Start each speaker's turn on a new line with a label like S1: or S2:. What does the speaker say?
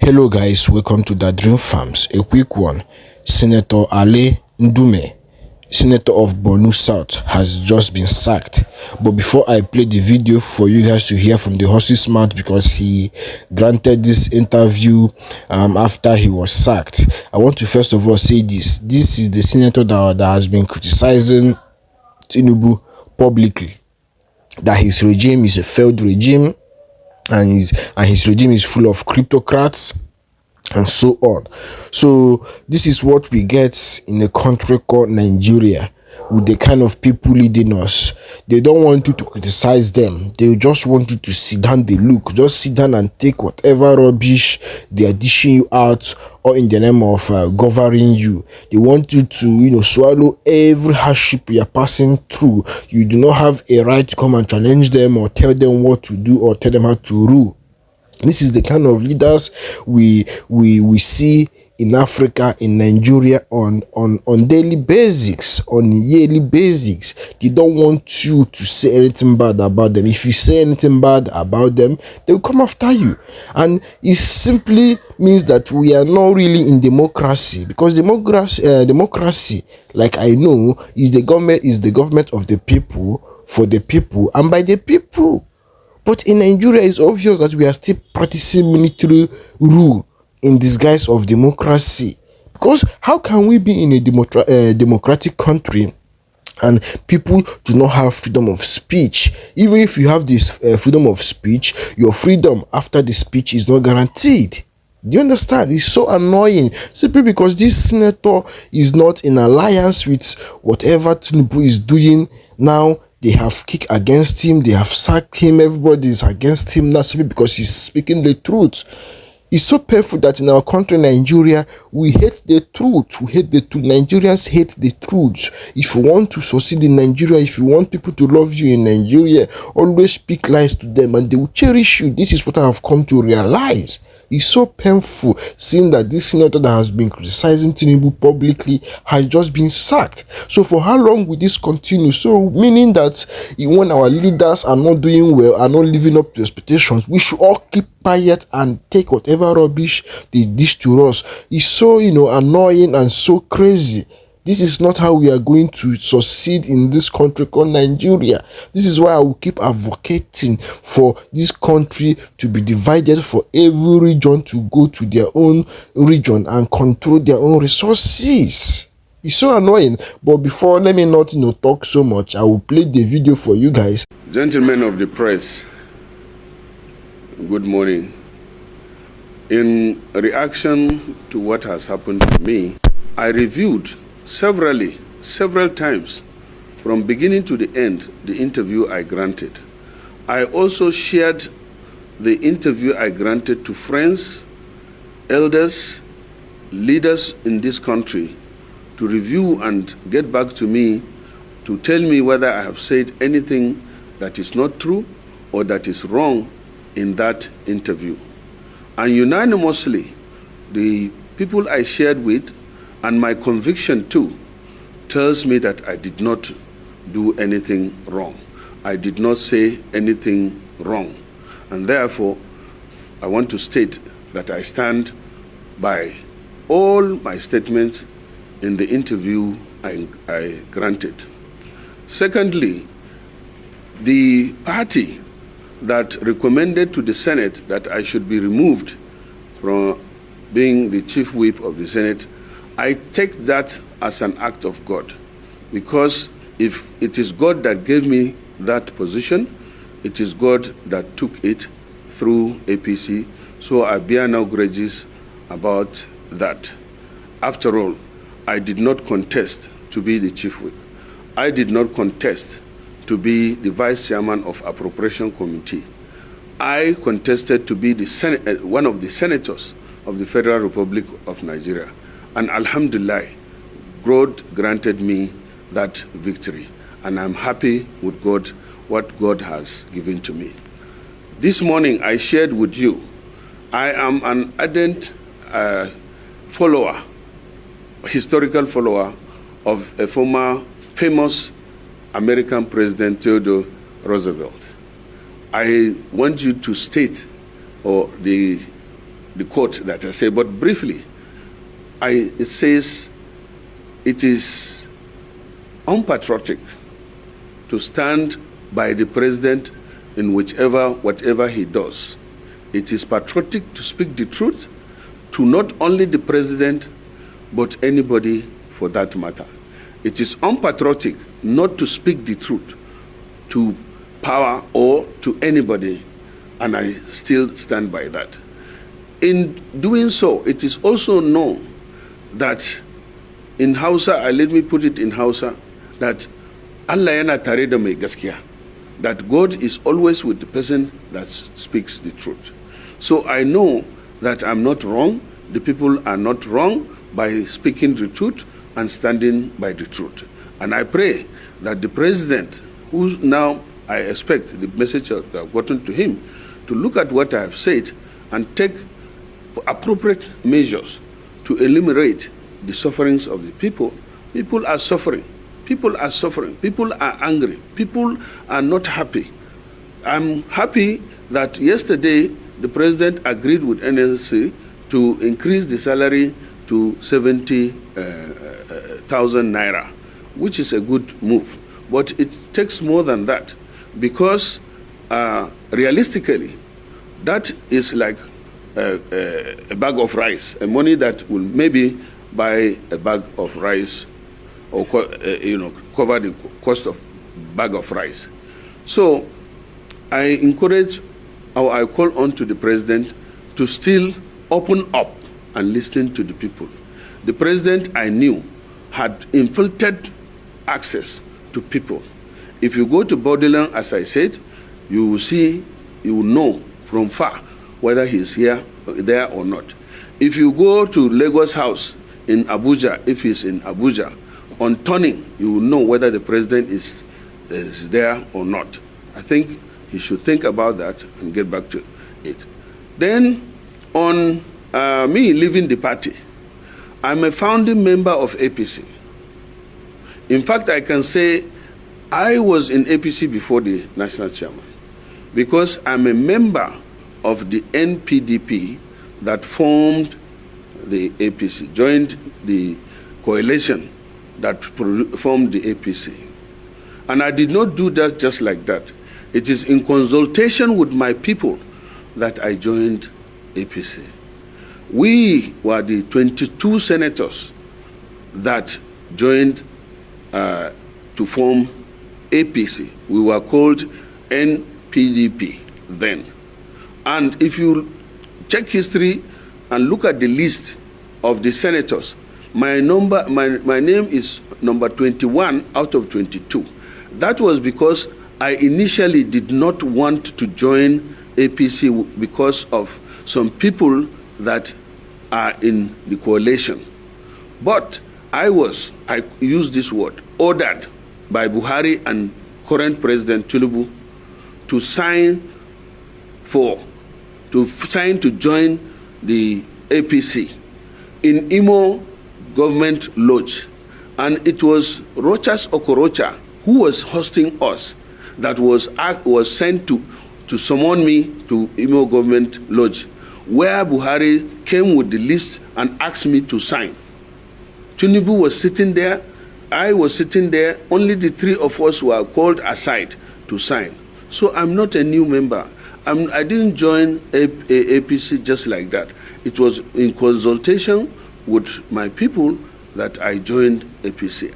S1: Hello guys, welcome to the Dream Farms. A quick one. Senator Ale Ndume, Senator of Borno South, has just been sacked. But before I play the video for you guys to hear from the horse's mouth, because he granted this interview after he was sacked, I want to first of all say this. This is the senator that has been criticizing Tinubu publicly, that his regime is a failed regime, and his regime is full of cryptocrats and so on. So this is what we get in a country called Nigeria, with the kind of people leading us. They don't want you to criticize them. They just want you to sit down, just sit down and take whatever rubbish they are dishing you out, or in the name of governing you. They want you to, swallow every hardship you are passing through. You do not have a right to come and challenge them or tell them what to do or tell them how to rule. This is the kind of leaders we see in Africa, in Nigeria, on daily basics, on yearly basics. They don't want you to say anything bad about them. If you say anything bad about them, they will come after you. And it simply means that we are not really in democracy, because democracy, like I know, is the government of the people, for the people, and by the people. But in Nigeria, it's obvious that we are still practicing military rule in disguise of democracy. Because how can we be in a democratic country and people do not have freedom of speech? Even if you have this freedom of speech, your freedom after the speech is not guaranteed. Do you understand? It's so annoying, simply because this senator is not in alliance with whatever Tinubu is doing now. They have kicked against him, they have sacked him, everybody is against him now simply because he's speaking the truth. It's so painful that in our country, Nigeria, we hate the truth. We hate the truth. Nigerians hate the truth. If you want to succeed in Nigeria, if you want people to love you in Nigeria, always speak lies to them and they will cherish you. This is what I have come to realize. It's so painful seeing that this senator that has been criticizing Tinubu publicly has just been sacked. So for how long will this continue? So meaning that when our leaders are not doing well, are not living up to expectations, we should all keep quiet and take whatever rubbish they dish to us. It's so annoying and so crazy. This is not how we are going to succeed in this country called Nigeria. This is why I will keep advocating for this country to be divided, for every region to go to their own region and control their own resources. It's so annoying. But before, let me not talk so much. I will play the video for you guys.
S2: Gentlemen of the press, good morning. In reaction to what has happened to me, I reviewed several times, from beginning to the end, the interview I granted. I also shared the interview I granted to friends, elders, leaders in this country to review and get back to me to tell me whether I have said anything that is not true or that is wrong in that interview. And unanimously, the people I shared with, and my conviction too, tells me that I did not do anything wrong. I did not say anything wrong. And therefore, I want to state that I stand by all my statements in the interview I granted. Secondly, the party that recommended to the Senate that I should be removed from being the chief whip of the Senate, I take that as an act of God, because if it is God that gave me that position, it is God that took it through APC, so I bear no grudges about that. After all, I did not contest to be the chief whip. I did not contest to be the vice chairman of appropriation committee. I contested to be the one of the senators of the Federal Republic of Nigeria. And Alhamdulillah, God granted me that victory. And I'm happy with God, what God has given to me. This morning I shared with you, I am an ardent follower, historical follower of a former famous American President Theodore Roosevelt. I want you to state, or the the quote that I say, but briefly, it says it is unpatriotic to stand by the president in whatever he does. It is patriotic to speak the truth to not only the president, but anybody for that matter. It is unpatriotic not to speak the truth to power or to anybody, and I still stand by that. In doing so, it is also known that in Hausa, let me put it in Hausa, that Allah yana tare da mai gaskiya, that God is always with the person that speaks the truth. So I know that I'm not wrong, the people are not wrong by speaking the truth and standing by the truth. And I pray that the president, who now I expect the message that I've gotten to him, to look at what I have said and take appropriate measures to eliminate the sufferings of the people. People are suffering. People are suffering. People are angry. People are not happy. I'm happy that yesterday the president agreed with NLC to increase the salary to 70,000 naira, which is a good move. But it takes more than that, because realistically, that is like a bag of rice, a money that will maybe buy a bag of rice or cover the cost of bag of rice. So I encourage, or I call on to the president to still open up and listen to the people. The president, I knew, had infiltrated access to people. If you go to Borderland, as I said, you will see, you will know from far whether he's there or not. If you go to Lagos House in Abuja, if he's in Abuja, on turning, you will know whether the president is there or not. I think he should think about that and get back to it. Then, on me leaving the party, I'm a founding member of APC. In fact, I can say I was in APC before the national chairman, because I'm a member of the NPDP that formed the APC, joined the coalition that formed the APC. And I did not do that just like that. It is in consultation with my people that I joined APC. We were the 22 senators that joined to form APC. We were called NPDP then. And if you check history and look at the list of the senators, my name is number 21 out of 22. That was because I initially did not want to join APC because of some people that are in the coalition. But I use this word, ordered by Buhari and current President Tinubu to sign to join the APC in Imo Government Lodge. And it was Rochas Okorocha who was hosting us that was sent to summon me to Imo Government Lodge, where Buhari came with the list and asked me to sign. Tinubu was sitting there, I was sitting there, only the three of us were called aside to sign. So I'm not a new member. I didn't join APC just like that. It was in consultation with my people that I joined APC.